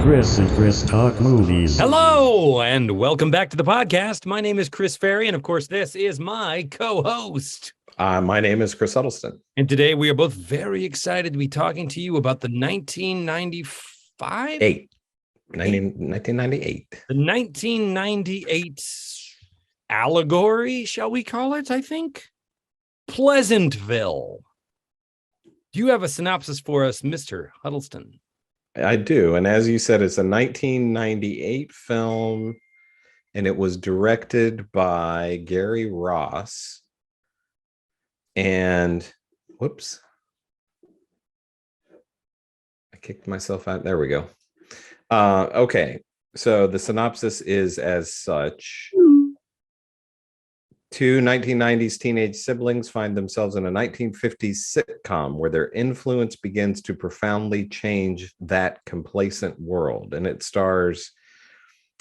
Chris and Chris Talk Movies. Hello, and welcome back to the podcast. My name is Chris Ferry, and of course, this is my co-host. My name is Chris Huddleston. And today we are both very excited to be talking to you about the 1998. The 1998 allegory, shall we call it, I think? Pleasantville. Do you have a synopsis for us, Mr. Huddleston? I do. And as you said, it's a 1998 film, and it was directed by Gary Ross. And whoops. I kicked myself out. There we go. Okay. So the synopsis is as such. Two 1990s teenage siblings find themselves in a 1950s sitcom where their influence begins to profoundly change that complacent world. And it stars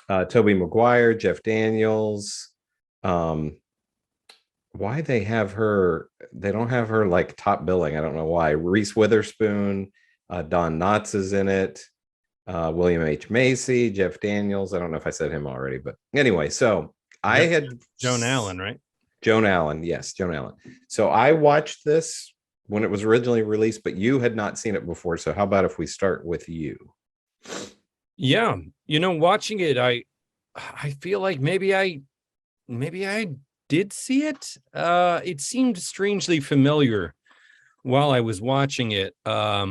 Tobey Maguire, Jeff Daniels. Why they have her, they don't have her like top billing. I don't know why. Reese Witherspoon, Don Knotts is in it. William H. Macy, Jeff Daniels. I don't know if I said him already, but anyway, so I had Joan Allen, right? Joan Allen. Yes, Joan Allen. So I watched this when it was originally released, but you had not seen it before. So how about if we start with you? Yeah. Watching it, I feel like maybe I did see it. It seemed strangely familiar while I was watching it. But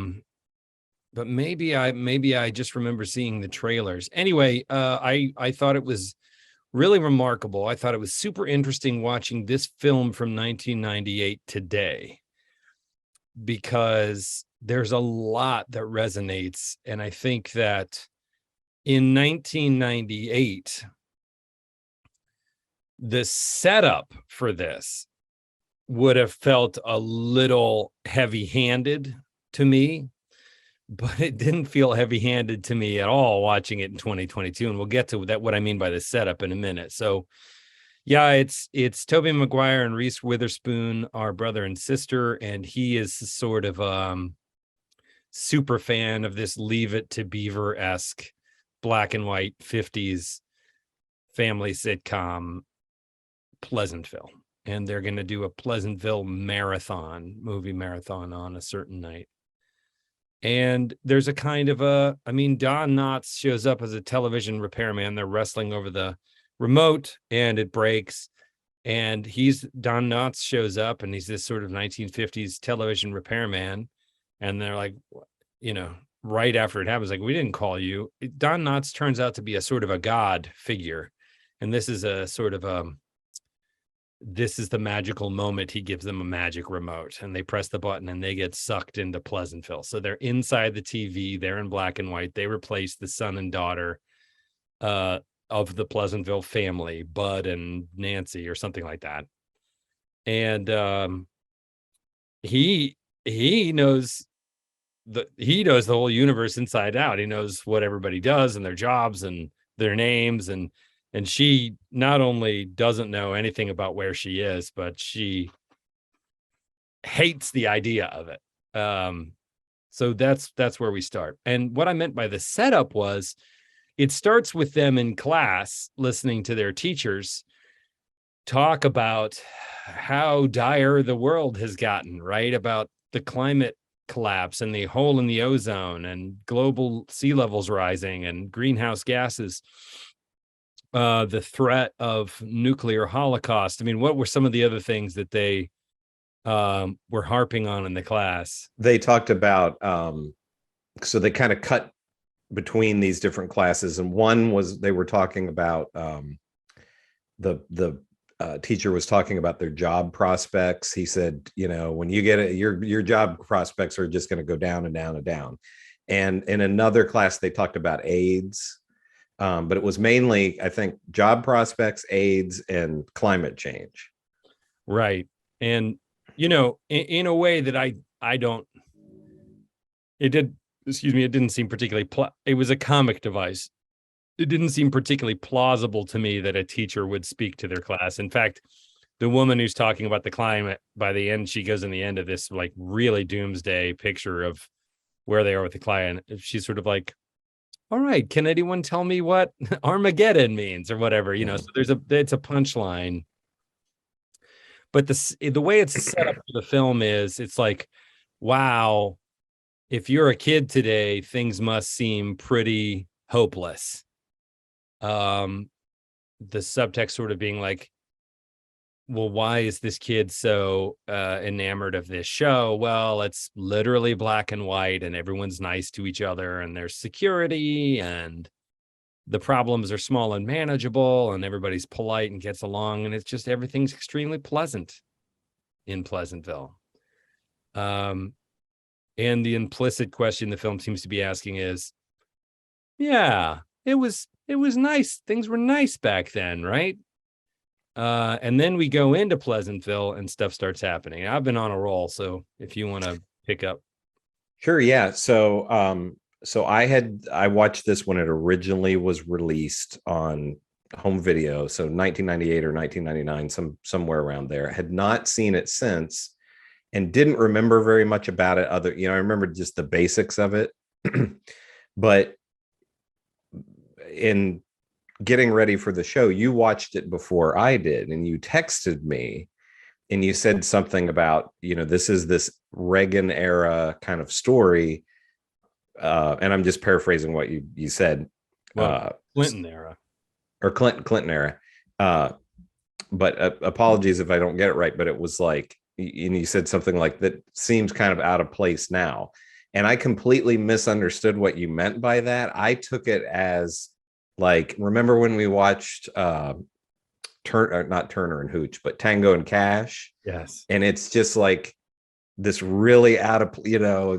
maybe I just remember seeing the trailers. Anyway, I thought it was really remarkable. I thought it was super interesting watching this film from 1998 today, because there's a lot that resonates. And I think that in 1998, the setup for this would have felt a little heavy-handed to me, but it didn't feel heavy-handed to me at all watching it in 2022. And we'll get to that, what I mean by the setup, in a minute. So yeah, it's Tobey Maguire and Reese Witherspoon are brother and sister, and he is sort of super fan of this Leave It to Beaver-esque black and white 50s family sitcom, Pleasantville. And they're going to do a Pleasantville movie marathon on a certain night. And there's a kind of Don Knotts shows up as a television repairman. They're wrestling over the remote and it breaks. And Don Knotts shows up and he's this sort of 1950s television repairman. And they're like, right after it happens, like, we didn't call you. Don Knotts turns out to be a sort of a god figure. And this is a sort of this is the magical moment. He gives them a magic remote and they press the button and they get sucked into Pleasantville. So they're inside the TV. They're in black and white. They replace the son and daughter of the Pleasantville family, Bud and Nancy, or something like that. And he knows the whole universe inside out. He knows what everybody does and their jobs and their names, and she not only doesn't know anything about where she is, but she hates the idea of it. So that's where we start. And what I meant by the setup was, it starts with them in class listening to their teachers talk about how dire the world has gotten, right? About the climate collapse and the hole in the ozone and global sea levels rising and greenhouse gases. The threat of nuclear holocaust. I mean, what were some of the other things that they were harping on in the class? They talked about, so they kind of cut between these different classes. And one was, they were talking about, the teacher was talking about their job prospects. He said, when you get it, your job prospects are just going to go down and down and down. And in another class, they talked about AIDS. But it was mainly, I think, job prospects, AIDS, and climate change. Right. And, in a way that I don't, it didn't seem particularly, it was a comic device. It didn't seem particularly plausible to me that a teacher would speak to their class. In fact, the woman who's talking about the climate, by the end, she goes in the end of this like really doomsday picture of where they are with the client. She's sort of like, all right, can anyone tell me what Armageddon means or whatever? You know, so it's a punchline. But the way it's set up for the film is it's like, wow, if you're a kid today, things must seem pretty hopeless. The subtext sort of being like, well, why is this kid so enamored of this show? Well, it's literally black and white and everyone's nice to each other and there's security and the problems are small and manageable and everybody's polite and gets along. And it's just, everything's extremely pleasant in Pleasantville. And the implicit question the film seems to be asking is, yeah, it was nice. Things were nice back then, right? And then we go into Pleasantville and stuff starts happening. I've been on a roll, so if you want to pick up. Sure, yeah. So I watched this when it originally was released on home video, so 1998 or 1999, somewhere around there. Had not seen it since and didn't remember very much about it. I remember just the basics of it. But in getting ready for the show, you watched it before I did, and you texted me and you said something about, this is this Reagan era kind of story. And I'm just paraphrasing what you said. Well, Clinton era. Or Clinton era. But apologies if I don't get it right, but it was like, you said something like that seems kind of out of place now. And I completely misunderstood what you meant by that. I took it as like, remember when we watched not Turner and Hooch, but Tango and Cash? Yes. And it's just like this really out of,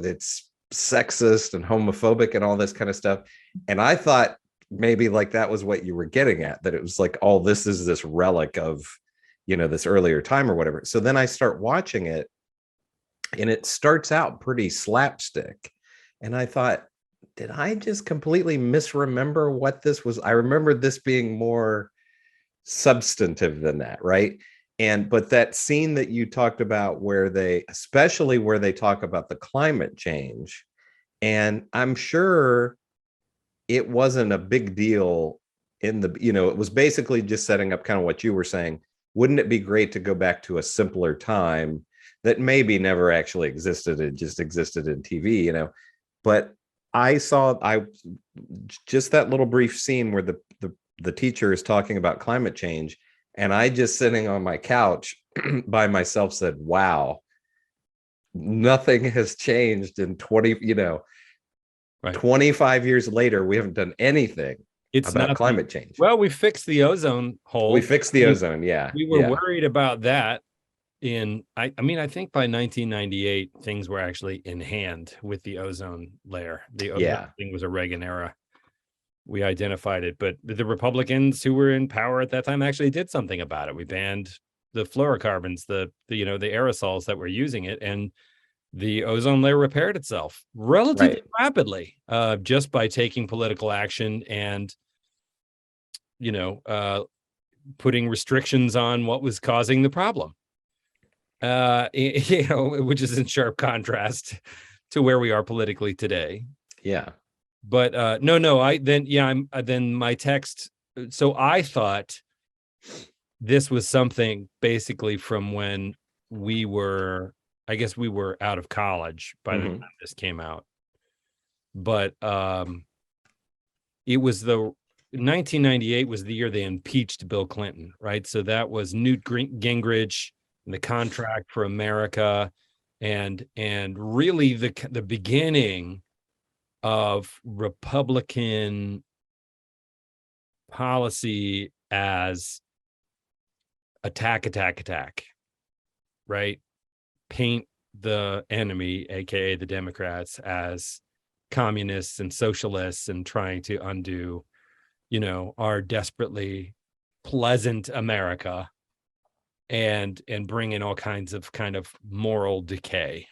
that's sexist and homophobic and all this kind of stuff. And I thought maybe like that was what you were getting at, that it was like, oh, this is this relic of, this earlier time or whatever. So then I start watching it and it starts out pretty slapstick. And I thought, did I just completely misremember what this was? I remember this being more substantive than that, right? But that scene that you talked about especially where they talk about the climate change, and I'm sure it wasn't a big deal it was basically just setting up kind of what you were saying. Wouldn't it be great to go back to a simpler time that maybe never actually existed? It just existed in TV, but I just that little brief scene where the teacher is talking about climate change, and I just sitting on my couch by myself said, wow, nothing has changed in 25 years later. We haven't done anything about climate change. Well, we fixed the ozone hole. We fixed the ozone. Yeah. We were worried about that I think by 1998, things were actually in hand with the ozone layer. The ozone thing was a Reagan era. We identified it, but the Republicans who were in power at that time actually did something about it. We banned the fluorocarbons, the aerosols that were using it, and the ozone layer repaired itself relatively rapidly, just by taking political action and, putting restrictions on what was causing the problem. Which is in sharp contrast to where we are politically today. Yeah. But then my text. So I thought this was something basically from when we were out of college by the time this came out. But it was 1998 was the year they impeached Bill Clinton, right? So that was Newt Gingrich, the Contract for America, and really the beginning of Republican policy as attack, right? Paint the enemy, aka the Democrats, as communists and socialists, and trying to undo, our desperately pleasant America, and bring in all kinds of kind of moral decay.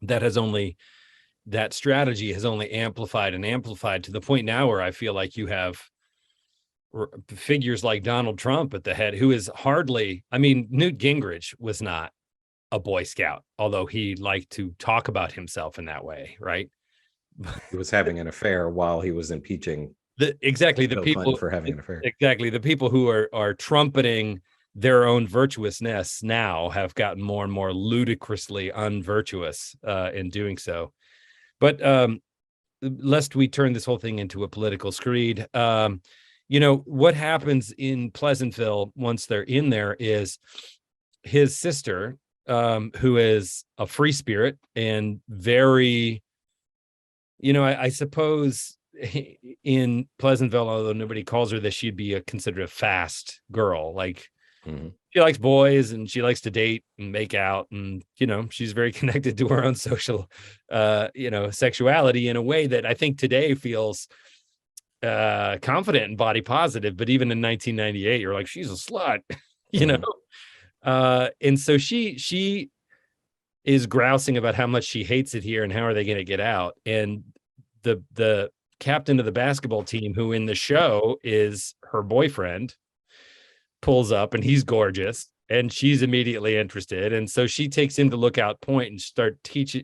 That strategy has only amplified to the point now where I feel like you have figures like Donald Trump at the head, who is Newt Gingrich was not a Boy Scout, although he liked to talk about himself in that way, right? He was having an affair while he was impeaching exactly the Bill people Clinton for having an affair. Exactly the people who are trumpeting their own virtuousness now have gotten more and more ludicrously unvirtuous in doing so. But lest we turn this whole thing into a political screed, what happens in Pleasantville once they're in there is his sister, who is a free spirit and very, I suppose in Pleasantville, although nobody calls her this, she'd be considered a fast girl. Like she likes boys and she likes to date and make out, and she's very connected to her own social sexuality in a way that I think today feels confident and body positive. But even in 1998, you're like, she's a slut. And so she is grousing about how much she hates it here and how are they going to get out. And the captain of the basketball team, who in the show is her boyfriend, pulls up, and he's gorgeous, and she's immediately interested. And so she takes him to Lookout Point and start teaching.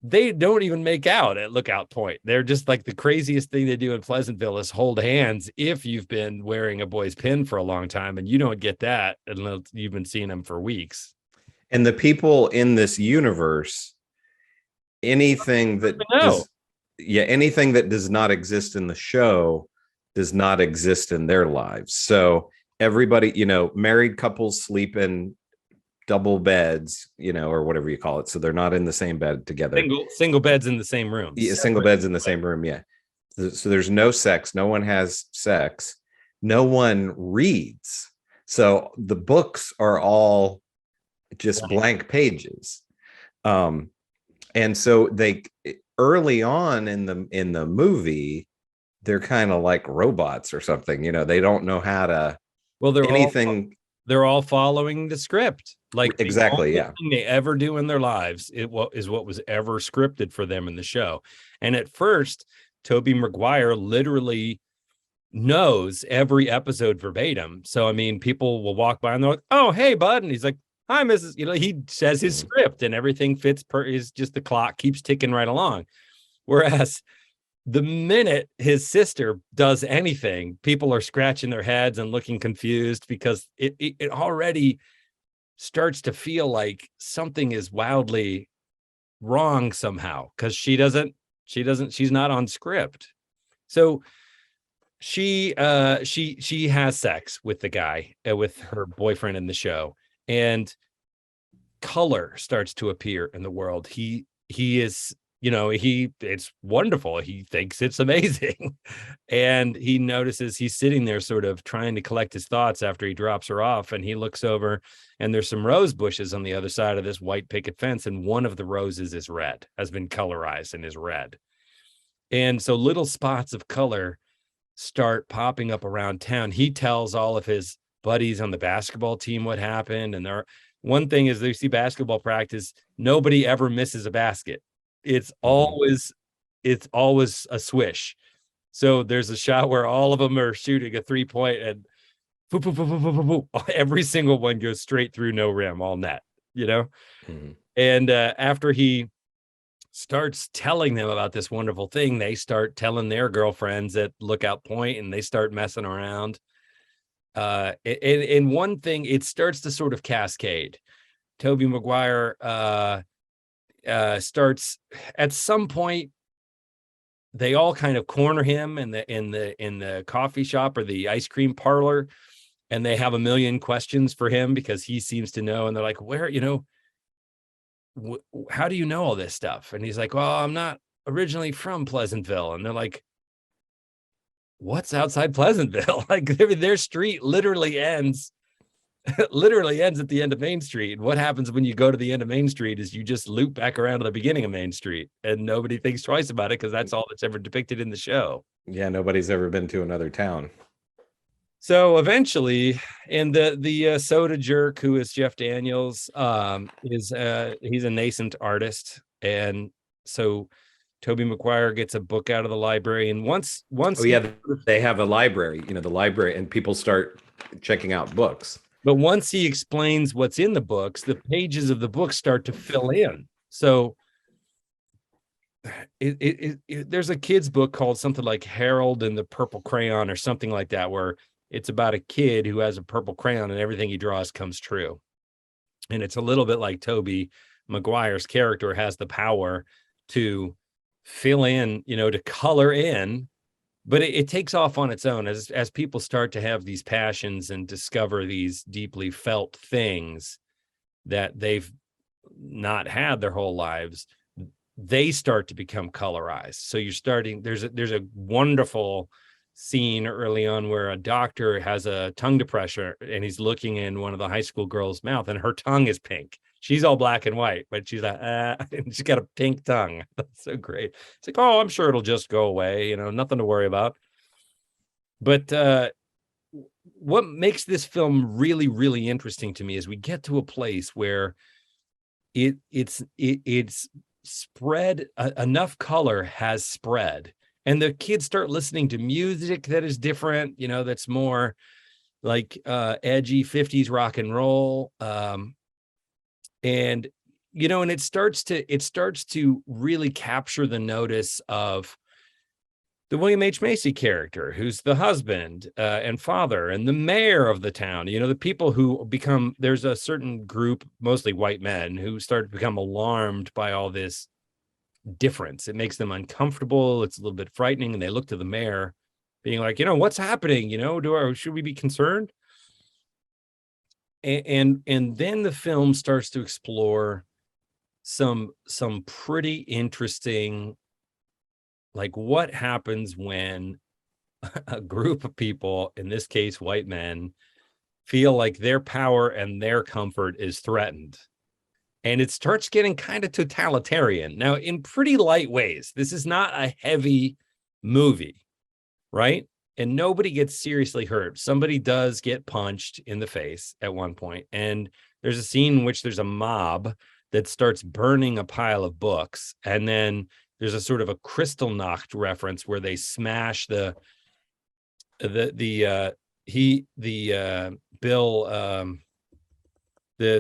They don't even make out at Lookout Point. They're just like, the craziest thing they do in Pleasantville is hold hands if you've been wearing a boy's pin for a long time, and you don't get that unless you've been seeing them for weeks. And the people in this universe, anything that does not exist in the show does not exist in their lives. So everybody, married couples sleep in double beds, or whatever you call it. So they're not in the same bed together. Single beds in the same room. Yeah, single beds in the same room. Yeah. So there's no sex. No one has sex. No one reads. So the books are all just blank pages. And so they early on in the movie, they're kind of like robots or something. They don't know how to. Well, they're all following the script. Like exactly, the only thing they ever do in their lives is what was ever scripted for them in the show. And at first, Tobey Maguire literally knows every episode verbatim. So I mean, people will walk by and they're like, "Oh, hey, bud," and he's like, "Hi, Mrs." He says his script, and everything fits is just the clock keeps ticking right along. Whereas the minute his sister does anything, people are scratching their heads and looking confused, because it already starts to feel like something is wildly wrong somehow, because she's not on script. So she has sex with the guy, with her boyfriend in the show, and color starts to appear in the world. He is, it's wonderful. He thinks it's amazing. And he notices he's sitting there sort of trying to collect his thoughts after he drops her off. And he looks over, and there's some rose bushes on the other side of this white picket fence. And one of the roses is red, has been colorized and is red. And so little spots of color start popping up around town. He tells all of his buddies on the basketball team what happened. And one thing is, they see basketball practice, nobody ever misses a basket. It's always a swish. So there's a shot where all of them are shooting a 3-point, and every single one goes straight through, no rim, all net, And after he starts telling them about this wonderful thing, they start telling their girlfriends at Lookout Point, and they start messing around. And one thing, it starts to sort of cascade. Tobey Maguire starts at some point, they all kind of corner him in the coffee shop or the ice cream parlor, and they have a million questions for him because he seems to know. And they're like, where, how do you know all this stuff? And he's like, well, I'm not originally from Pleasantville. And they're like, what's outside Pleasantville? Like their street literally ends at the end of Main Street. And what happens when you go to the end of Main Street is you just loop back around to the beginning of Main Street, and nobody thinks twice about it because that's all that's ever depicted in the show. Yeah, nobody's ever been to another town. So eventually, and the soda jerk, who is Jeff Daniels, he's a nascent artist, and so Tobey Maguire gets a book out of the library, and once they have a library, the library, and people start checking out books. But once he explains what's in the books, the pages of the book start to fill in. So there's a kid's book called something like Harold and the Purple Crayon or something like that, where it's about a kid who has a purple crayon and everything he draws comes true. And it's a little bit like Tobey Maguire's character has the power to fill in, to color in, but it takes off on its own as people start to have these passions and discover these deeply felt things that they've not had their whole lives. They start to become colorized. So there's a wonderful scene early on where a doctor has a tongue depressor and he's looking in one of the high school girls' mouth and her tongue is pink. She's all black and white, but she's like, and she's got a pink tongue. That's so great. It's like, oh, I'm sure it'll just go away, nothing to worry about. But what makes this film really, really interesting to me is we get to a place where it's spread, enough color has spread, and the kids start listening to music that is different, that's more like edgy 50s rock and roll, and and it starts to really capture the notice of the William H. Macy character, who's the husband and father and the mayor of the town. The people who there's a certain group, mostly white men, who start to become alarmed by all this difference. It makes them uncomfortable. It's a little bit frightening. And they look to the mayor being like, what's happening? Should we be concerned? And then the film starts to explore some pretty interesting, like, what happens when a group of people, in this case white men, feel like their power and their comfort is threatened. And it starts getting kind of totalitarian. Now, in pretty light ways. This is not a heavy movie, right? And nobody gets seriously hurt. Somebody does get punched in the face at one point. And there's a scene in which there's a mob that starts burning a pile of books. And then there's a sort of a Kristallnacht reference where they smash the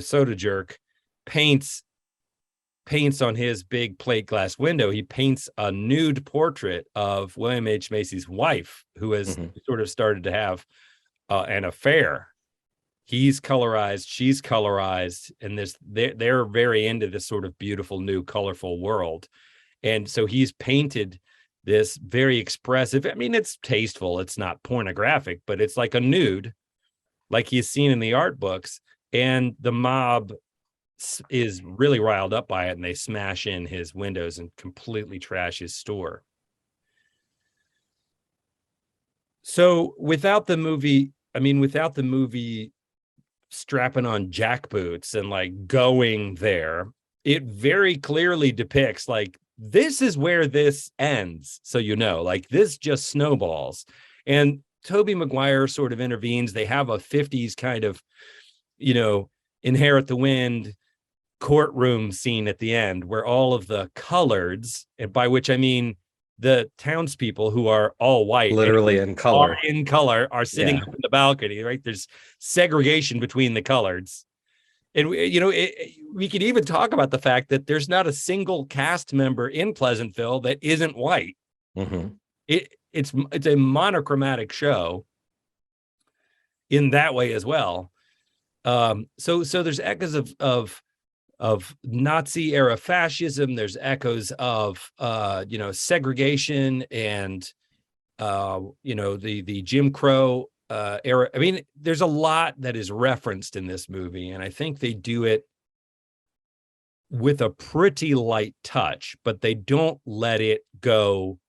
soda jerk paints on his big plate glass window. He paints a nude portrait of William H. Macy's wife, who has sort of started to have an affair. He's colorized, she's colorized, and they're very into this sort of beautiful, new, colorful world. And so he's painted this very expressive. I mean, it's tasteful. It's not pornographic, but it's like a nude, like he's seen in the art books. And the mob is really riled up by it, and they smash in his windows and completely trash his store. So without the movie strapping on jackboots and like going there, it very clearly depicts like, this is where this ends. So, like, this just snowballs. And Tobey Maguire sort of intervenes. They have a 50s kind of, Inherit the Wind courtroom scene at the end where all of the coloreds, and by which I mean the townspeople who are all white, literally in color, are sitting up in the balcony, right? There's segregation between the coloreds. And we could even talk about the fact that there's not a single cast member in Pleasantville that isn't white. It's a monochromatic show in that way as well. So there's echoes of Nazi era fascism. There's echoes of segregation and the Jim Crow era. I mean, there's a lot that is referenced in this movie, and I think they do it with a pretty light touch, but they don't let it go.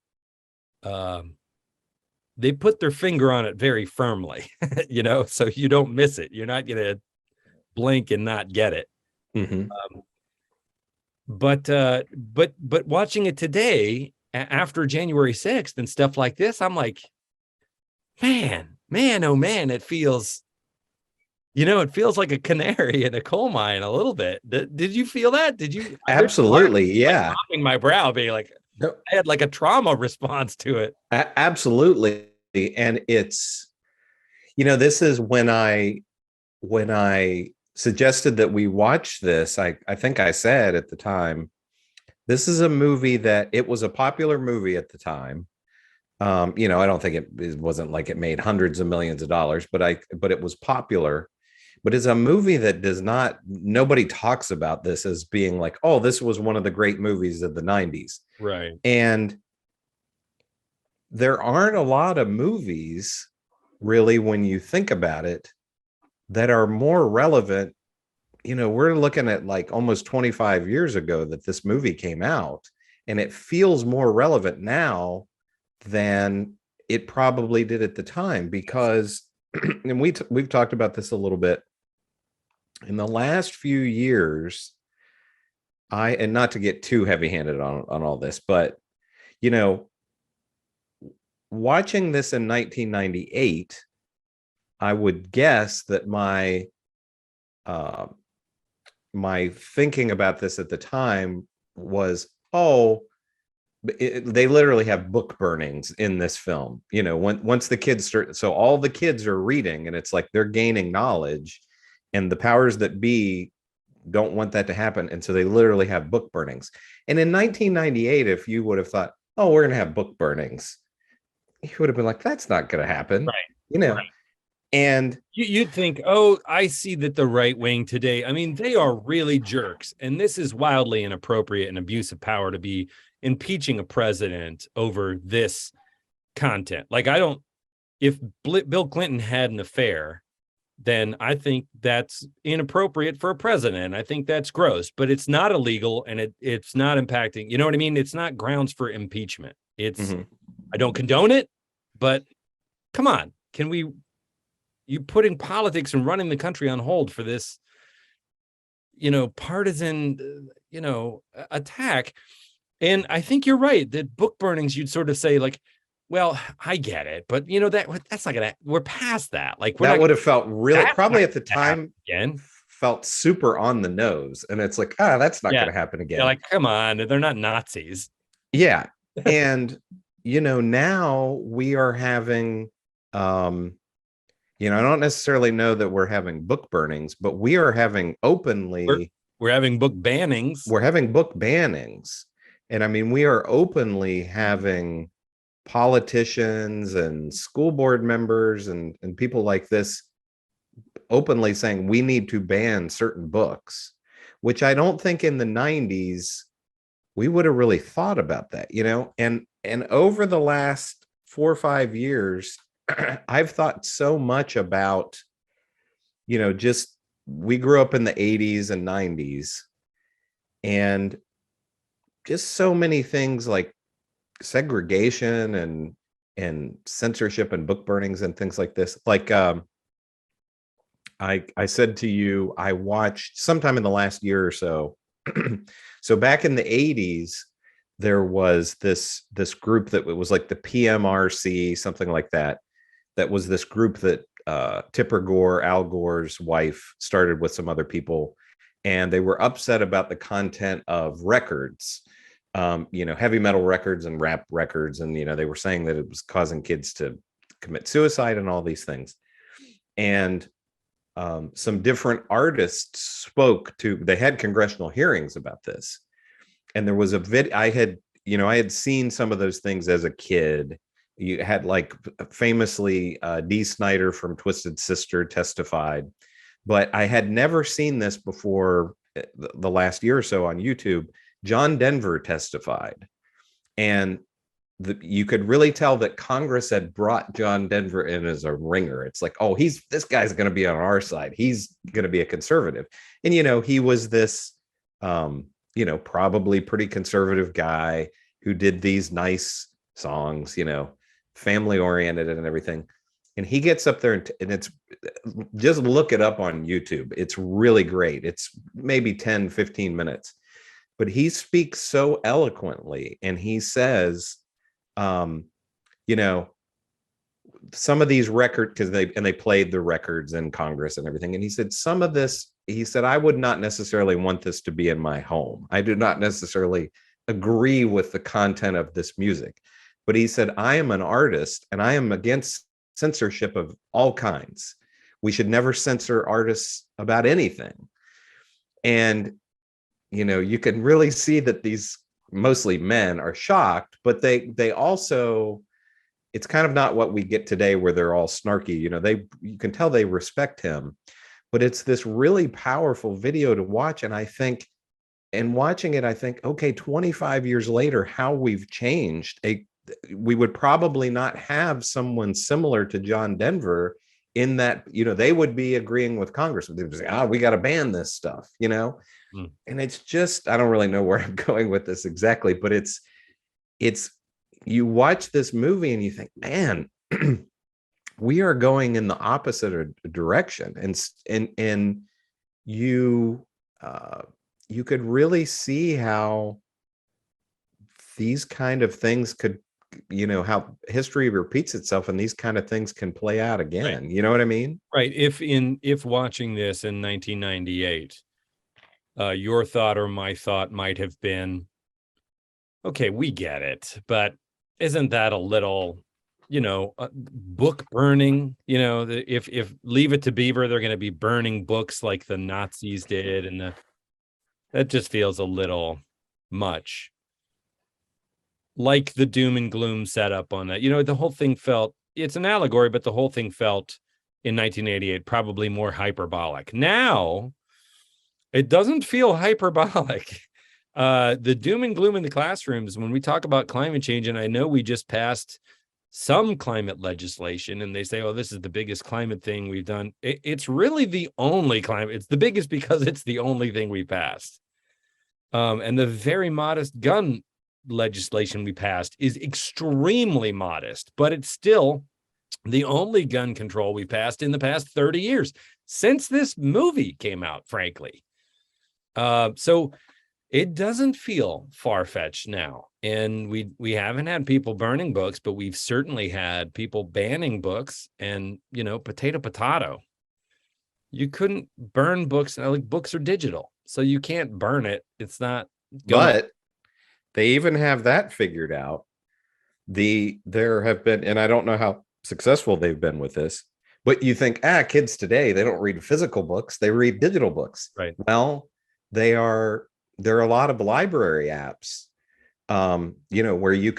They put their finger on it very firmly, so you don't miss it. You're not going to blink and not get it. But watching it today after January 6th and stuff like this, I'm like, man, oh man, it feels like a canary in a coal mine a little bit. Did you feel that? Did you? Absolutely. Yeah. Like popping my brow, being like, I had like a trauma response to it. Absolutely. And it's, this is when I suggested that we watch this, I think I said at the time This is a movie that it was a popular movie at the time. I don't think it wasn't like it made hundreds of millions of dollars, but it was popular. But it's a movie that nobody talks about this as being like, oh, this was one of the great movies of the 90s. Right. And there aren't a lot of movies, really, when you think about it, that are more relevant. We're looking at like almost 25 years ago that this movie came out, and it feels more relevant now than it probably did at the time, because and we've talked about this a little bit in the last few years. And not to get too heavy-handed on all this, but watching this in 1998, I would guess that my thinking about this at the time was, oh, they literally have book burnings in this film. Once the kids start, so all the kids are reading, and it's like they're gaining knowledge, and the powers that be don't want that to happen, and so they literally have book burnings. And in 1998, if you would have thought, oh, we're going to have book burnings, you would have been like, that's not going to happen, right? Right. And you'd think, oh, I see that the right wing today, I mean, they are really jerks, and this is wildly inappropriate and abuse of power to be impeaching a president over this content. Like, if Bill Clinton had an affair, then I think that's inappropriate for a president. I think that's gross, but it's not illegal, and it's not impacting, you know what I mean? It's not grounds for impeachment. It's, I don't condone it, but come on, you putting politics and running the country on hold for this, partisan, attack. And I think you're right that book burnings, you'd sort of say like, well, I get it, but that's not gonna. We're past that. Like, that would have felt really, probably at the time, again, felt super on the nose, and it's like, that's not gonna happen again. You're like, come on, they're not Nazis. Yeah, and now we are having, I don't necessarily know that we're having book burnings, but we are having openly. We're having book bannings. We're having book bannings, and I mean, we are openly having politicians and school board members and people like this openly saying we need to ban certain books, which I don't think in the 90s we would have really thought about that, and over the last 4 or 5 years, I've thought so much about, just, we grew up in the 80s and 90s, and just so many things like segregation and censorship and book burnings and things like this. Like, I said to you, I watched sometime in the last year or so. So back in the 80s, there was this group that was like the PMRC, something like that. That was this group that Tipper Gore, Al Gore's wife, started with some other people, and they were upset about the content of records. Heavy metal records and rap records. And, they were saying that it was causing kids to commit suicide and all these things. And some different artists they had congressional hearings about this. And there was a I had seen some of those things as a kid. You had, like, famously, Dee Snider from Twisted Sister testified, but I had never seen this before the last year or so on YouTube. John Denver testified, and you could really tell that Congress had brought John Denver in as a ringer. It's like, oh, this guy's going to be on our side. He's going to be a conservative. And, he was this, probably pretty conservative guy who did these nice songs, family oriented and everything. And he gets up there and it's, just look it up on YouTube. It's really great. It's maybe 10, 15 minutes. But he speaks so eloquently, and he says, some of these records, because they played the records in Congress and everything. And he said, some of this, I would not necessarily want this to be in my home. I do not necessarily agree with the content of this music. But he said, I am an artist, and I am against censorship of all kinds. We should never censor artists about anything. And you can really see that these mostly men, are shocked, but they also, it's kind of not what we get today where they're all snarky. You can tell they respect him, but it's this really powerful video to watch. And I think, and watching it, I think, okay, 25 years later, how we've changed. We would probably not have someone similar to John Denver in that, they would be agreeing with Congress. They would say, we got to ban this stuff, And it's just, I don't really know where I'm going with this exactly, but it's, you watch this movie and you think, man, we are going in the opposite direction. And you could really see how these kind of things could, how history repeats itself and these kind of things can play out again. Right. You know what I mean? Right. If watching this in 1998, your thought or my thought might have been, okay, we get it, but isn't that a little, book burning? If Leave It to Beaver, they're going to be burning books like the Nazis did, and that just feels a little much. Like the doom and gloom setup on that. The whole thing felt, it's an allegory, but the whole thing felt in 1988 probably more hyperbolic. Now, it doesn't feel hyperbolic. The doom and gloom in the classrooms, when we talk about climate change, and I know we just passed some climate legislation, and they say, oh, this is the biggest climate thing we've done. It's really the only climate. It's the biggest because it's the only thing we passed. And the very modest gun legislation we passed is extremely modest, but it's still the only gun control we passed in the past 30 years since this movie came out, frankly. So it doesn't feel far-fetched now. And we haven't had people burning books, but we've certainly had people banning books, and, potato. You couldn't burn books. Like, books are digital, so you can't burn it. It's not. But they even have that figured out. There have been, and I don't know how successful they've been with this, but you think, kids today, they don't read physical books, they read digital books. Right. Well, there are a lot of library apps, where you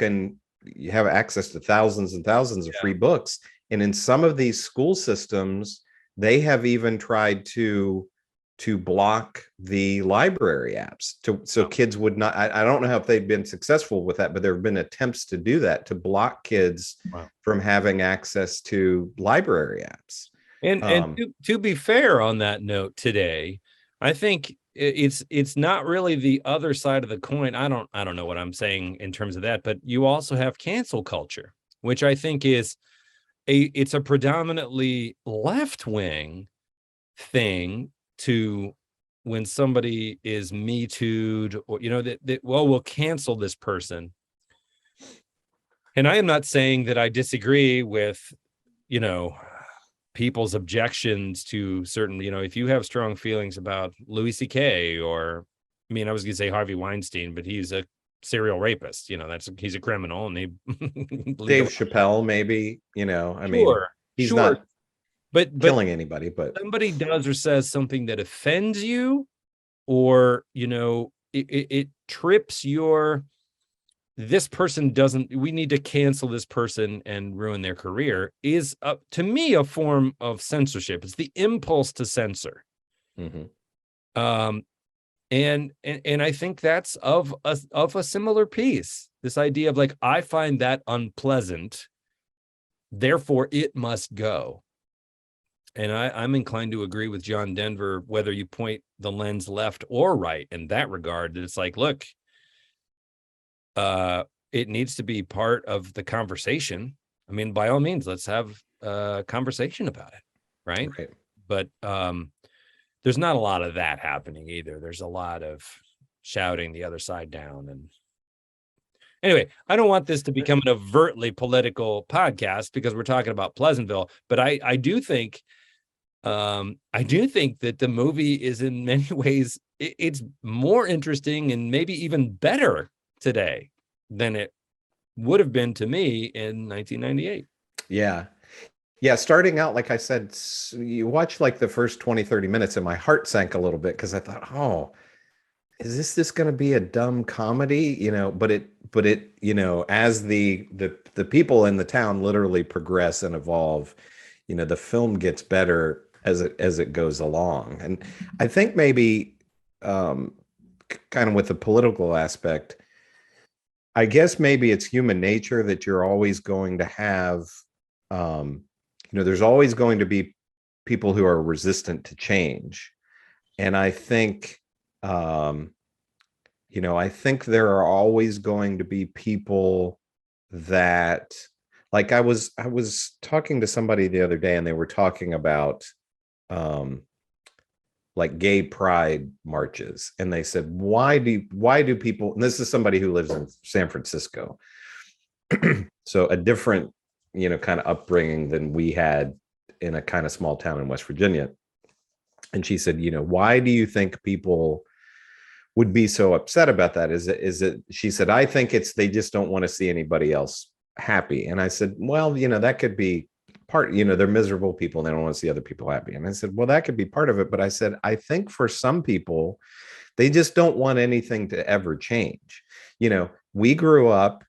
have access to thousands and thousands of free books. And in some of these school systems, they have even tried to block the library apps so kids would not. I don't know if they've been successful with that, but there have been attempts to do that, to block kids from having access to library apps. And to be fair on that note today, I think it's not really the other side of the coin. I don't know what I'm saying in terms of that, but you also have cancel culture, which I think is it's a predominantly left-wing thing. To when somebody is Me Too'd, or we'll cancel this person. And I am not saying that I disagree with people's objections to certain, if you have strong feelings about Louis C.K. or, I was gonna say Harvey Weinstein, but he's a serial rapist, he's a criminal, and Dave Chappelle, maybe, he's sure. not but killing anybody, but somebody does or says something that offends you, or it trips this person doesn't, we need to cancel this person and ruin their career, is to me a form of censorship. It's the impulse to censor. Mm-hmm. And I think that's of a similar piece, this idea of like, I find that unpleasant, therefore it must go. And I'm inclined to agree with John Denver, whether you point the lens left or right in that regard, that it's like, look, it needs to be part of the conversation. By all means, let's have a conversation about it, right? But there's not a lot of that happening either. There's a lot of shouting the other side down. And anyway, I don't want this to become an overtly political podcast because we're talking about Pleasantville, but I do think that the movie is in many ways, it's more interesting and maybe even better today than it would have been to me in 1998. Yeah. Starting out, like I said, you watch like the first 20, 30 minutes and my heart sank a little bit because I thought, is this going to be a dumb comedy? But it, as the people in the town literally progress and evolve, the film gets better as it goes along. And I think maybe kind of with the political aspect, I guess maybe it's human nature that you're always going to have, there's always going to be people who are resistant to change. And um, I think there are always going to be people that, like, I was talking to somebody the other day and they were talking about, um, like gay pride marches, and they said, why do people, and this is somebody who lives in San Francisco, so a different kind of upbringing than we had in a kind of small town in West Virginia. And she said, why do you think people would be so upset about that? Is it she said, I think it's they just don't want to see anybody else happy. And I said, well, that could be part, they're miserable people and they don't want to see other people happy. And I said, well, that could be part of it. But I said, I think for some people, they just don't want anything to ever change. We grew up,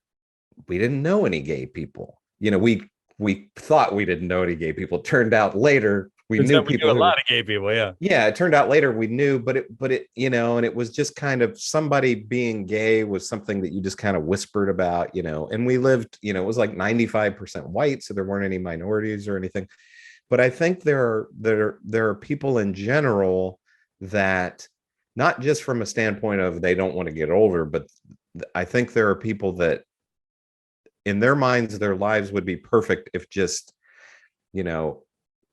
we didn't know any gay people. We thought we didn't know any gay people. It turned out later we knew people. We knew a lot of gay people, yeah. Yeah, it turned out later we knew, but it, and it was just kind of, somebody being gay was something that you just kind of whispered about, and we lived, it was like 95% white, so there weren't any minorities or anything. But I think there are people in general that, not just from a standpoint of they don't want to get older, but I think there are people that in their minds their lives would be perfect if just,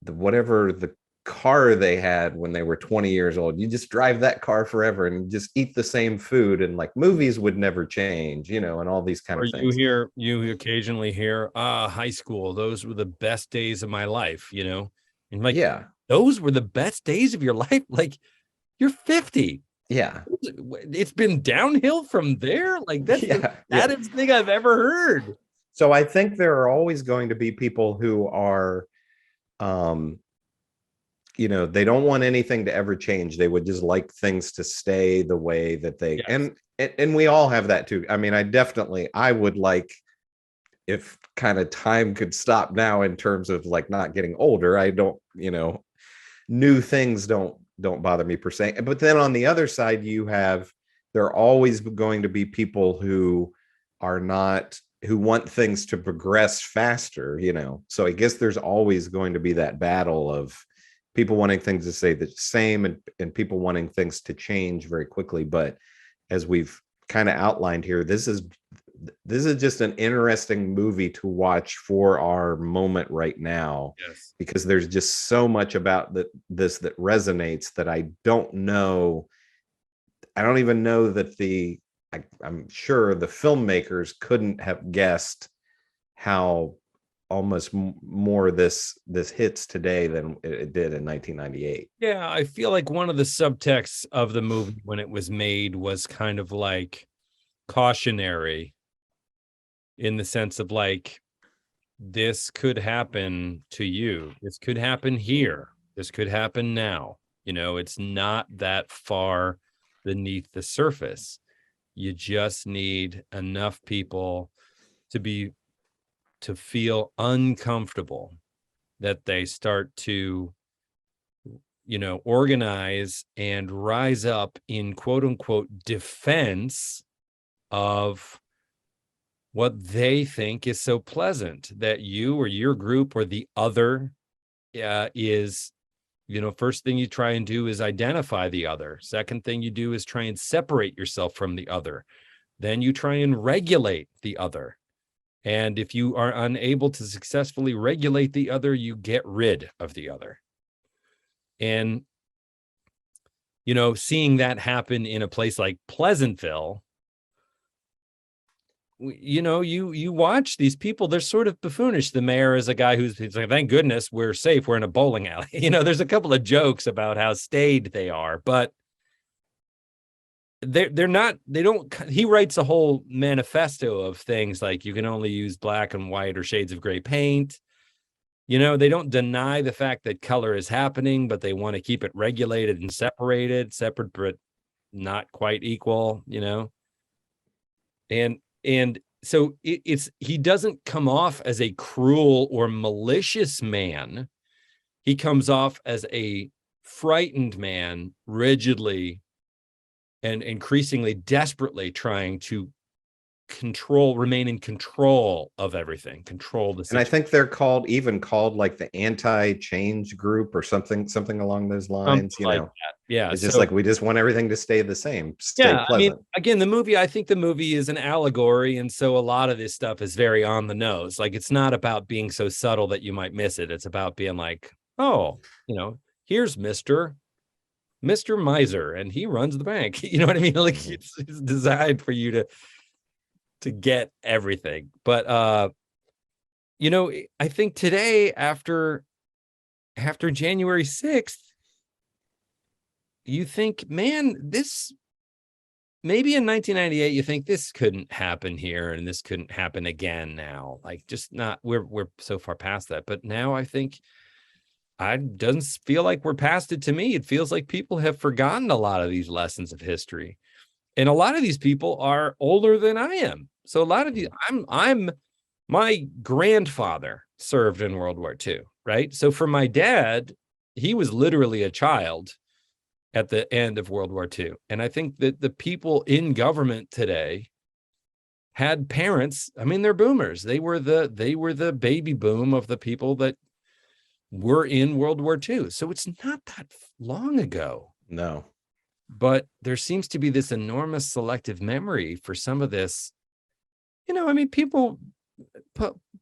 whatever the car they had when they were 20 years old, you just drive that car forever and just eat the same food, and like movies would never change, and all these kind of things. You occasionally hear, high school, those were the best days of my life, and like, Yeah, those were the best days of your life. Like, you're 50. yeah, It's been downhill from there. Like, that's the saddest thing I've ever heard. So I think there are always going to be people who are, they don't want anything to ever change. They would just like things to stay the way that they, yes. And we all have that too. I mean, I would like, if kind of time could stop now in terms of like not getting older. I don't, new things don't bother me per se. But then on the other side, there are always going to be people who want things to progress faster, So I guess there's always going to be that battle of people wanting things to stay the same and people wanting things to change very quickly. But as we've kind of outlined here, this is just an interesting movie to watch for our moment right now. Yes. Because there's just so much about this that resonates that I don't even know that I'm sure the filmmakers couldn't have guessed how almost more this hits today than it did in 1998. Yeah, I feel like one of the subtexts of the movie when it was made was kind of like cautionary, in the sense of like, this could happen to you. This could happen here. This could happen now. It's not that far beneath the surface. You just need enough people to feel uncomfortable that they start to, organize and rise up in quote unquote defense of what they think is so pleasant, that you or your group or the other is, first thing you try and do is identify the other. Second thing you do is try and separate yourself from the other. Then you try and regulate the other. And if you are unable to successfully regulate the other, you get rid of the other. And, seeing that happen in a place like Pleasantville, you watch these people, they're sort of buffoonish. The mayor is a guy he's like, thank goodness we're safe, we're in a bowling alley. There's a couple of jokes about how staid they are, but they're not, he writes a whole manifesto of things like you can only use black and white or shades of gray paint. They don't deny the fact that color is happening, but they want to keep it regulated and separate, but not quite equal, and so he doesn't come off as a cruel or malicious man. He comes off as a frightened man, rigidly and increasingly desperately trying to remain in control of everything, control the situation. And I think they're called like the anti-change group or something along those lines, like that. Yeah. It's just like, we just want everything to stay the same, stay pleasant. I mean, again, I think the movie is an allegory. And so a lot of this stuff is very on the nose. Like, it's not about being so subtle that you might miss it. It's about being like, oh, here's Mr. Miser, and he runs the bank. You know what I mean? Like, it's designed for you to get everything. But I think today, after January 6th, you think, man, this maybe in 1998, you think this couldn't happen here and this couldn't happen again now. Like, just not, we're so far past that. But now I think it doesn't feel like we're past it to me. It feels like people have forgotten a lot of these lessons of history. And a lot of these people are older than I am. So a lot of these, my grandfather served in World War II, right? So for my dad, he was literally a child at the end of World War II. And I think that the people in government today had parents. I mean, they're boomers. They were the baby boom of the people that were in World War II. So it's not that long ago. No. But there seems to be this enormous selective memory for some of this.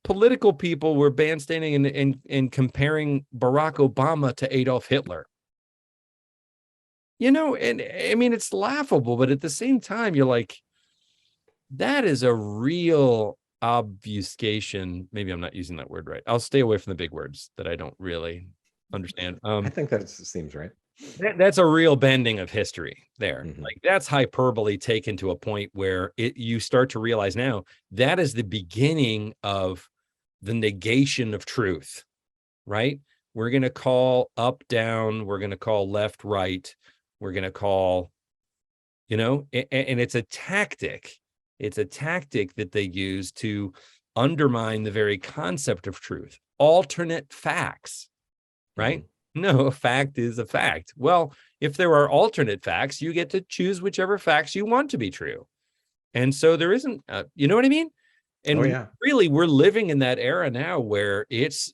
Political people were bandstanding and comparing Barack Obama to Adolf Hitler. And I mean, it's laughable, but at the same time, you're like, that is a real obfuscation. Maybe I'm not using that word right. I'll stay away from the big words that I don't really understand. I think that seems right. That's a real bending of history there. Mm-hmm. Like, that's hyperbole taken to a point where you start to realize now that is the beginning of the negation of truth, right? We're going to call up, down. We're going to call left, right. We're going to call, and it's a tactic. It's a tactic that they use to undermine the very concept of truth. Alternate facts, right? Mm-hmm. No, a fact is a fact. Well, if there are alternate facts, you get to choose whichever facts you want to be true. And so there isn't, you know what I mean? And really, we're living in that era now where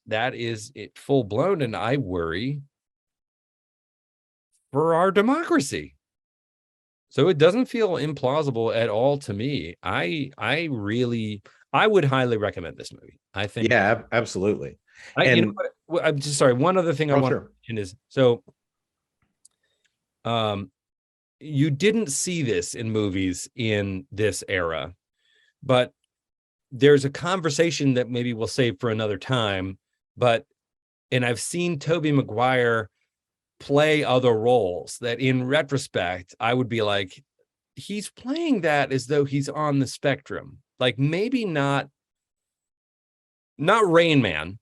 that is full blown. And I worry for our democracy. So it doesn't feel implausible at all to me. I would highly recommend this movie. I think. Yeah, absolutely. I'm just sorry. One other thing I want to mention is, so you didn't see this in movies in this era, but there's a conversation that maybe we'll save for another time. And I've seen Tobey Maguire play other roles that in retrospect, I would be like, he's playing that as though he's on the spectrum. Like, maybe not Rain Man.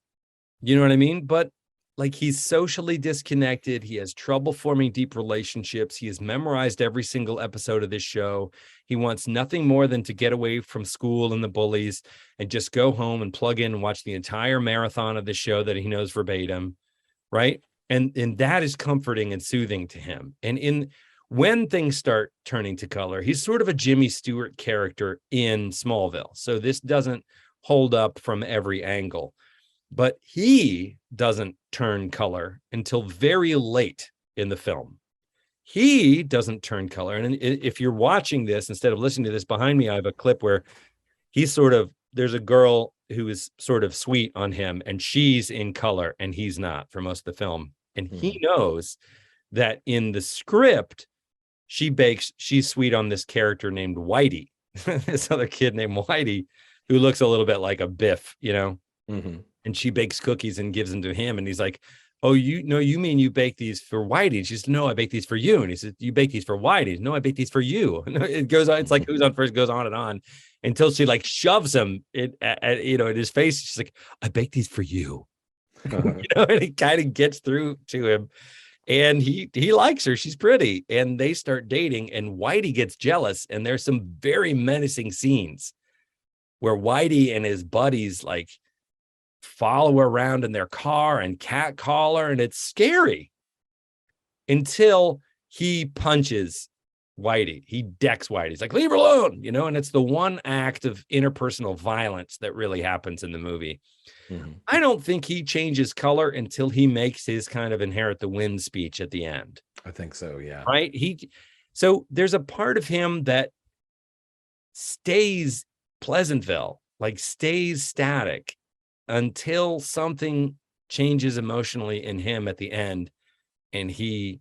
You know what I mean? But like, he's socially disconnected. He has trouble forming deep relationships. He has memorized every single episode of this show. He wants nothing more than to get away from school and the bullies and just go home and plug in and watch the entire marathon of the show that he knows verbatim. Right. And that is comforting and soothing to him. And when things start turning to color, he's sort of a Jimmy Stewart character in Smallville. So this doesn't hold up from every angle. But he doesn't turn color until very late in the film. He doesn't turn color. And if you're watching this, instead of listening to this behind me, I have a clip where there's a girl who is sort of sweet on him, and she's in color and he's not for most of the film. And he knows that in the script, she's sweet on this character named Whitey, this other kid named Whitey, who looks a little bit like a Biff, Mm-hmm. And she bakes cookies and gives them to him. And he's like, oh, you mean you bake these for Whitey? And she says, no, I bake these for you. And he says, you bake these for Whitey? No, I bake these for you. And it goes on. It's like, who's on first, goes on and on until she like shoves him in his face. She's like, I bake these for you. And it kind of gets through to him. And he likes her. She's pretty. And they start dating, and Whitey gets jealous. And there's some very menacing scenes where Whitey and his buddies like follow her around in their car and catcall her, and it's scary until he punches Whitey. He decks Whitey. He's like, leave her alone, and it's the one act of interpersonal violence that really happens in the movie. Mm-hmm. I don't think he changes color until he makes his kind of inherit the wind speech at the end. I think so, yeah. Right? So there's a part of him that stays Pleasantville, like stays static until something changes emotionally in him at the end, and he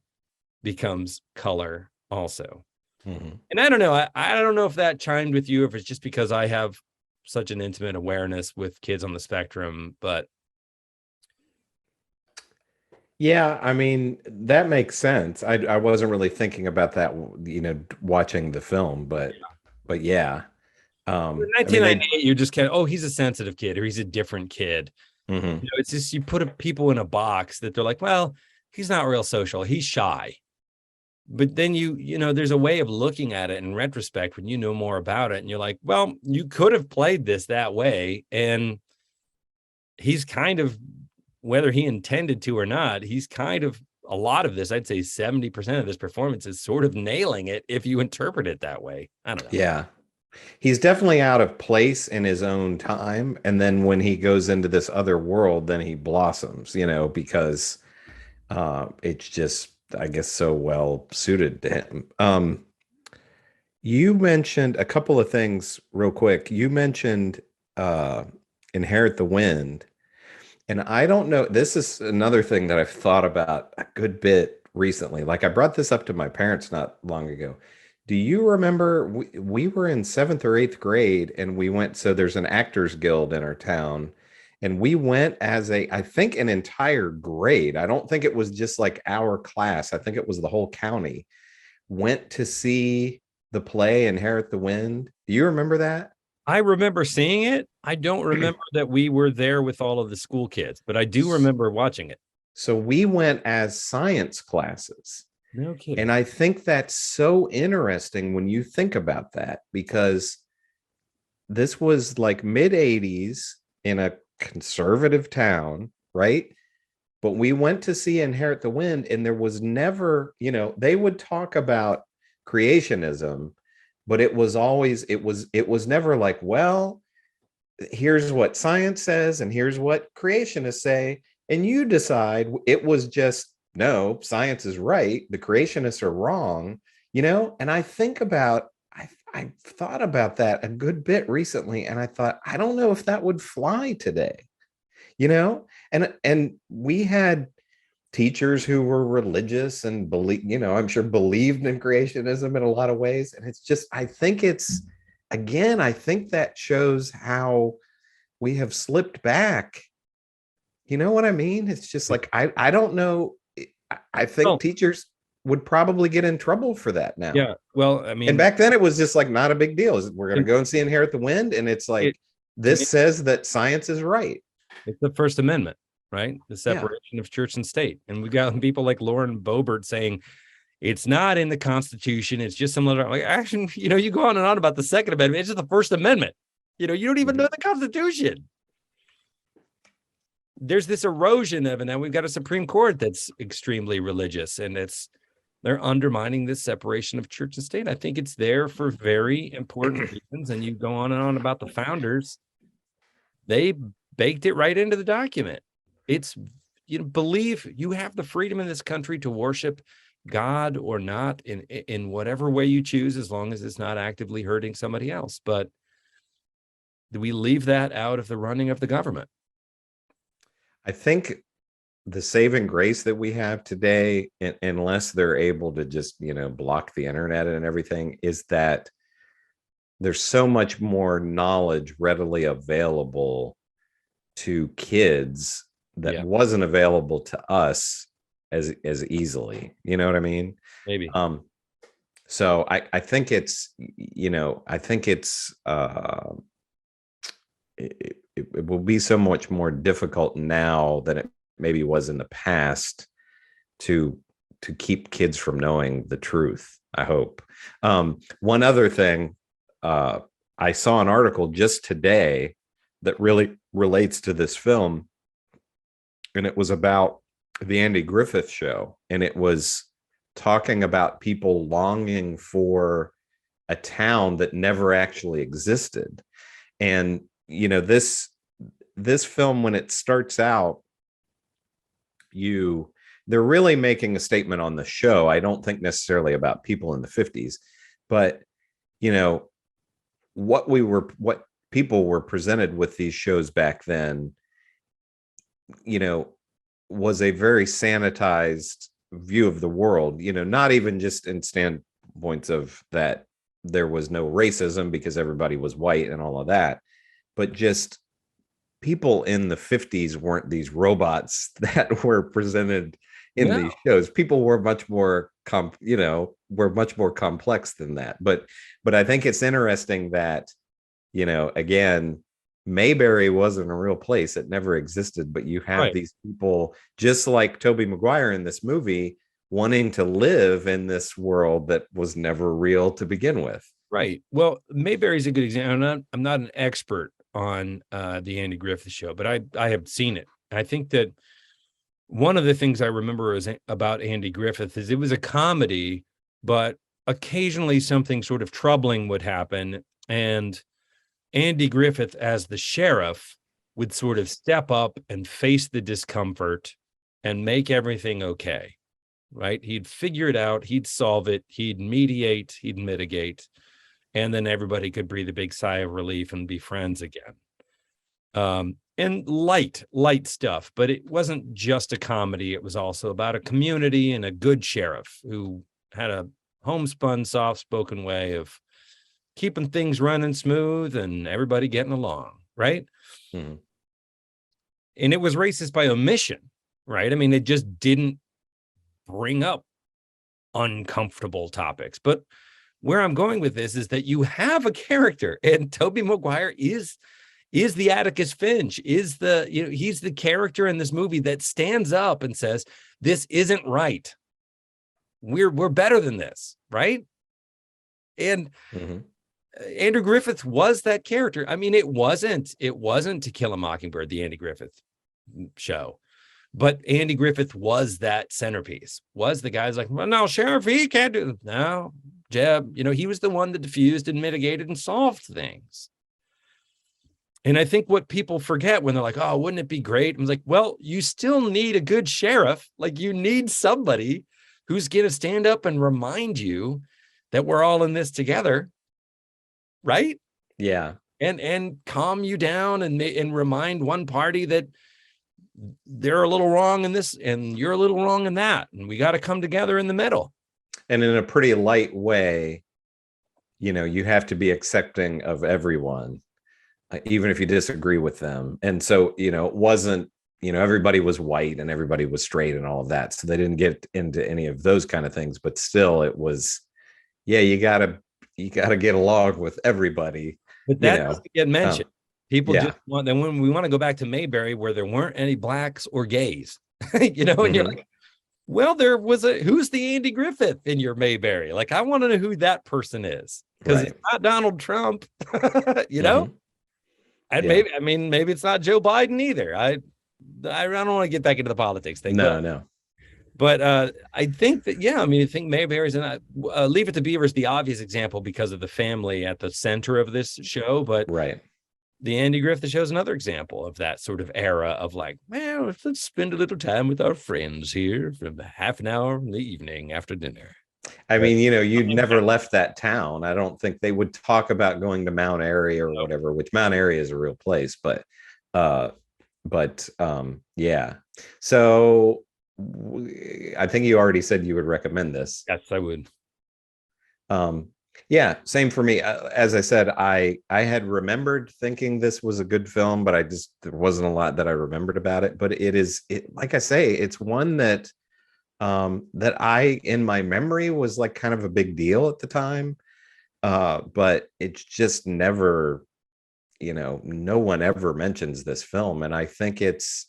becomes color also. Mm-hmm. And I don't know. I don't know if that chimed with you, if it's just because I have such an intimate awareness with kids on the spectrum, but yeah, I mean, that makes sense. I wasn't really thinking about that, watching the film, but yeah. In 1998, you just can't, he's a sensitive kid, or he's a different kid. Mm-hmm. It's just, you put people in a box that they're like, well, he's not real social, he's shy. But then there's a way of looking at it in retrospect when you know more about it, and you're like, well, you could have played this that way. And he's kind of, whether he intended to or not, he's kind of, a lot of this, I'd say 70% of this performance is sort of nailing it if you interpret it that way. I don't know. Yeah. He's definitely out of place in his own time. And then when he goes into this other world, then he blossoms, because it's just, I guess, so well suited to him. You mentioned a couple of things real quick. You mentioned Inherit the Wind. And I don't know, this is another thing that I've thought about a good bit recently. Like, I brought this up to my parents not long ago. Do you remember we were in 7th or 8th grade, and we went, so there's an actors guild in our town, and we went as I think an entire grade. I don't think it was just like our class. I think it was the whole county went to see the play Inherit the Wind. Do you remember that? I remember seeing it. I don't remember that we were there with all of the school kids, but I do remember watching it. So we went as science classes. No kidding. And I think that's so interesting when you think about that, because this was like mid 80s in a conservative town, right? But we went to see Inherit the Wind, and there was never, they would talk about creationism, but it was always, it was never like, well, here's what science says and here's what creationists say, and you decide. It was just, no, science is right, the creationists are wrong, and I think about, I thought about that a good bit recently, and I thought, I don't know if that would fly today, and we had teachers who were religious and I'm sure believed in creationism in a lot of ways. And it's just, I think it's, again, I think that shows how we have slipped back. You know what I mean? It's just like, I don't know. I think teachers would probably get in trouble for that now. Yeah. Well, I mean, and back then it was just like not a big deal. We're going to go and see Inherit the Wind. And it's like, this says that science is right. It's the First Amendment, right? The separation of church and state. And we've got people like Lauren Boebert saying it's not in the Constitution. It's just some other, like, actually, you go on and on about the Second Amendment. It's just the First Amendment. You don't even know the Constitution. There's this erosion of it. And we've got a Supreme Court that's extremely religious, and they're undermining this separation of church and state. I think it's there for very important reasons. And you go on and on about the founders. They baked it right into the document. It's, believe you have the freedom in this country to worship God or not in whatever way you choose, as long as it's not actively hurting somebody else. But do we leave that out of the running of the government? I think the saving grace that we have today, unless they're able to just, block the internet and everything, is that there's so much more knowledge readily available to kids that wasn't available to us as easily. You know what I mean? Maybe. So I think it's, it will be so much more difficult now than it maybe was in the past to to keep kids from knowing the truth, I hope. One other thing, I saw an article just today that really relates to this film, and it was about the Andy Griffith Show, and it was talking about people longing for a town that never actually existed. And this film, when it starts out, they're really making a statement on the show. I don't think necessarily about people in the 50s, but what people were presented with these shows back then, was a very sanitized view of the world, not even just in standpoints of that there was no racism because everybody was white and all of that, but just people in the 50s weren't these robots that were presented in these shows. People were much more much more complex than that. But I think it's interesting that, again, Mayberry wasn't a real place. It never existed, but you have these people just like Tobey Maguire in this movie wanting to live in this world that was never real to begin with. Right. Well, Mayberry's a good example. I'm not an expert on the Andy Griffith Show, but I have seen it. I think that one of the things I remember about Andy Griffith is it was a comedy, but occasionally something sort of troubling would happen, and Andy Griffith as the sheriff would sort of step up and face the discomfort and make everything okay, right? He'd figure it out, he'd solve it, he'd mediate, he'd mitigate, and then everybody could breathe a big sigh of relief and be friends again. And light stuff, but it wasn't just a comedy. It was also about a community and a good sheriff who had a homespun, soft-spoken way of keeping things running smooth and everybody getting along, right? Mm-hmm. And it was racist by omission, right? I mean, it just didn't bring up uncomfortable topics. But where I'm going with this is that you have a character, and Tobey Maguire is the Atticus Finch, he's the character in this movie that stands up and says, this isn't right. We're better than this, right? And Andrew Griffith was that character. I mean, it wasn't To Kill a Mockingbird, the Andy Griffith Show, but Andy Griffith was that centerpiece, was the guy's like, well, no, Sheriff, he can't do it. No, Jeb, he was the one that diffused and mitigated and solved things. And I think what people forget when they're like, oh, wouldn't it be great? I was like, well, you still need a good sheriff. Like, you need somebody who's going to stand up and remind you that we're all in this together. Right? Yeah. And calm you down and remind one party that they're a little wrong in this and you're a little wrong in that. And we got to come together in the middle. And in a pretty light way, you have to be accepting of everyone, even if you disagree with them. And so, it wasn't, everybody was white and everybody was straight and all of that. So they didn't get into any of those kind of things, but still it was, you gotta get along with everybby. But that doesn't get mentioned. People just want, then when we want to go back to Mayberry where there weren't any blacks or gays, and you're like, well, there was who's the Andy Griffith in your Mayberry? Like, I want to know who that person is, because it's not Donald Trump, And maybe it's not Joe Biden either. I don't want to get back into the politics thing. No. But I think that, I think Mayberry's and Leave It to Beaver is the obvious example because of the family at the center of this show. But the Andy Griffith Show is another example of that sort of era of like, well, let's spend a little time with our friends here for half an hour in the evening after dinner. I mean, you'd never left that town. I don't think they would talk about going to Mount Airy or whatever, which Mount Airy is a real place. But yeah. So I think you already said you would recommend this. Yes, I would. Yeah, same for me. As I said, I had remembered thinking this was a good film, but there wasn't a lot that I remembered about it. But like I say, it's one that that in my memory was like kind of a big deal at the time. But it's just never, no one ever mentions this film. And I think it's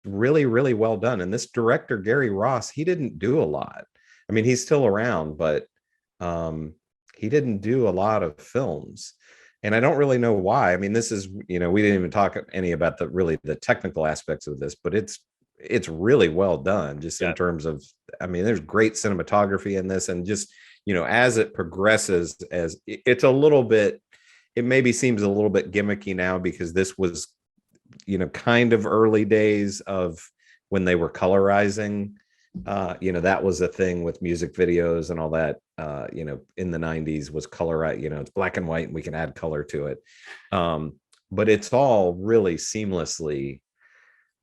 really, really well done. And this director, Gary Ross, he didn't do a lot. I mean, he's still around, but he didn't do a lot of films. And I don't really know why. I mean, this is, we didn't even talk any about the technical aspects of this, but it's really well done just in terms of, I mean, there's great cinematography in this, and just, as it progresses, as it's a little bit, it maybe seems a little bit gimmicky now, because this was, kind of early days of when they were colorizing. That was a thing with music videos and all that, in the 90s was color, it's black and white and we can add color to it. But it's all really seamlessly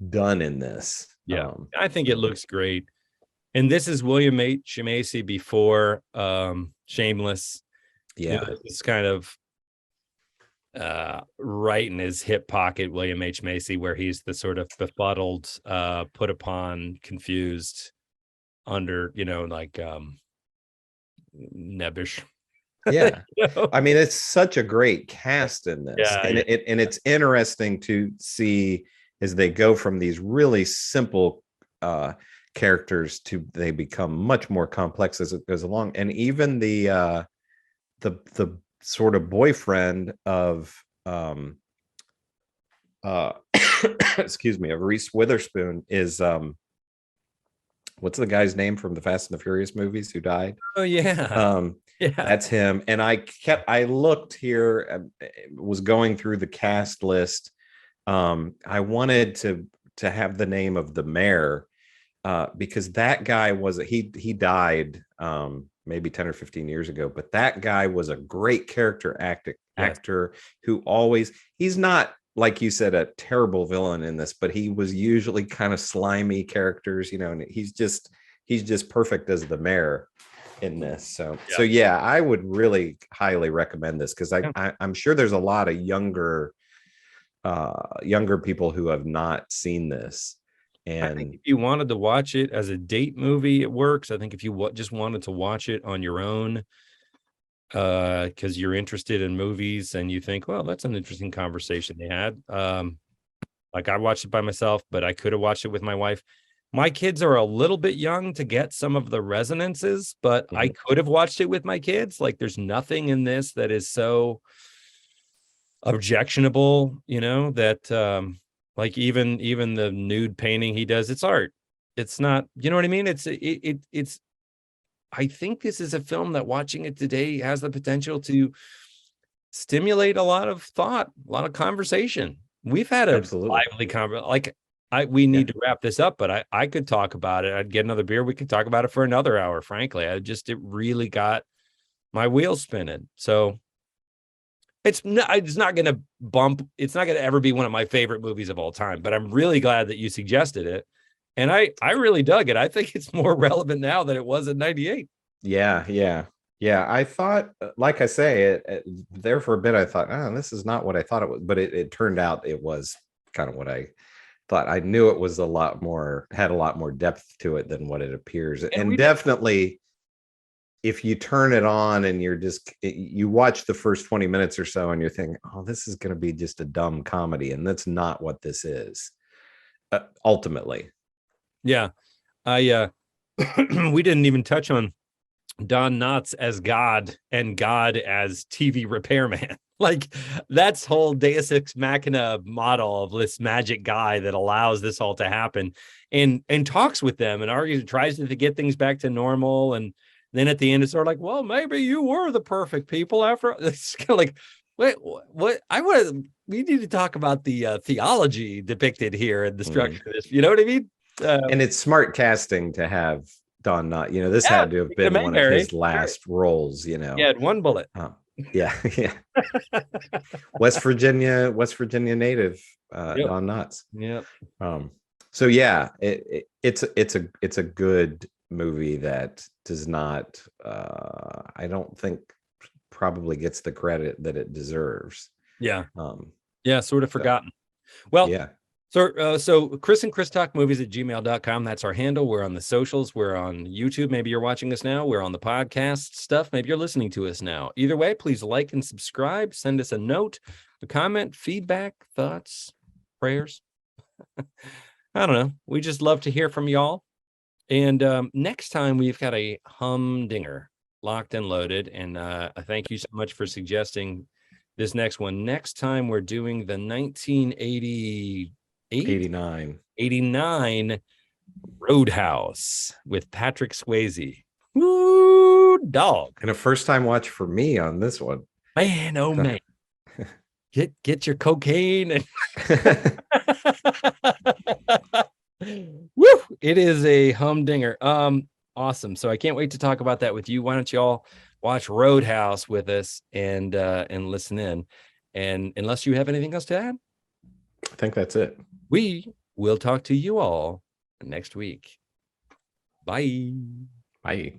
done in this. I think it looks great. And this is William H. Macy before Shameless. It's kind of right in his hip pocket, William H. Macy, where he's the sort of befuddled, put upon, confused, under, nebbish. Yeah. I mean, it's such a great cast in this. And it's interesting to see as they go from these really simple characters to they become much more complex as it goes along. And even the sort of boyfriend of excuse me, of Reese Witherspoon is what's the guy's name from the Fast and the Furious movies who died? Oh yeah. That's him. And I looked here, was going through the cast list. I wanted to have the name of the mayor, because that guy he died maybe 10 or 15 years ago, but that guy was a great character actor who he's not, like you said, a terrible villain in this, but he was usually kind of slimy characters, and he's just perfect as the mayor in this. So I would really highly recommend this, because I'm sure there's a lot of younger people who have not seen this. And I think if you wanted to watch it as a date movie, it works. I think if you just wanted to watch it on your own, because you're interested in movies and you think, well, that's an interesting conversation they had. Like I watched it by myself, but I could have watched it with my wife. My kids are a little bit young to get some of the resonances, but I could have watched it with my kids. Like there's nothing in this that is so objectionable, that like even the nude painting he does, it's art. It's not, you know what I mean? It's I think this is a film that watching it today has the potential to stimulate a lot of thought, a lot of conversation. We've had a lively conversation. We need to wrap this up, but I could talk about it. I'd get another beer. We could talk about it for another hour. Frankly, it really got my wheels spinning. So it's not going to ever be one of my favorite movies of all time, but I'm really glad that you suggested it. And I really dug it. I think it's more relevant now than it was in 98. Yeah. I thought, like I say, there for a bit, I thought, this is not what I thought it was, but it turned out it was kind of what I thought. I knew it was had a lot more depth to it than what it appears. And definitely, if you turn it on and you watch the first 20 minutes or so and you're thinking, oh, this is going to be just a dumb comedy. And that's not what this is, ultimately. Yeah. We didn't even touch on Don Knotts as God and God as TV repairman. Like that's whole Deus Ex Machina model of this magic guy that allows this all to happen and talks with them and argues, tries to get things back to normal. And then at the end, it's sort of like, well, maybe you were the perfect people after. It's kind of like, wait, what? We need to talk about the theology depicted here and the structure of this. You know what I mean? And it's smart casting to have Don Knotts. This had to have been one of his last roles. He had one bullet. Yeah. West Virginia native, Don Knotts. Yep. So yeah, it's a good movie that does not, I don't think probably gets the credit that it deserves. Yeah. Sort of forgotten. Well, yeah. So Chris and Chris Talk Movies at gmail.com. That's our handle. We're on the socials. We're on YouTube. Maybe you're watching us now. We're on the podcast stuff. Maybe you're listening to us now. Either way, please like and subscribe. Send us a note, a comment, feedback, thoughts, prayers. I don't know. We just love to hear from y'all. And next time we've got a humdinger locked and loaded. And I thank you so much for suggesting this next one. Next time we're doing the 1988, 89 Roadhouse with Patrick Swayze. Woo, dog. And a first time watch for me on this one. Man, oh man. Get your cocaine and woo, it is a humdinger. Awesome. So I can't wait to talk about that with you. Why don't y'all watch Roadhouse with us and listen in? And unless you have anything else to add, I think that's it. We will talk to you all next week. Bye. Bye.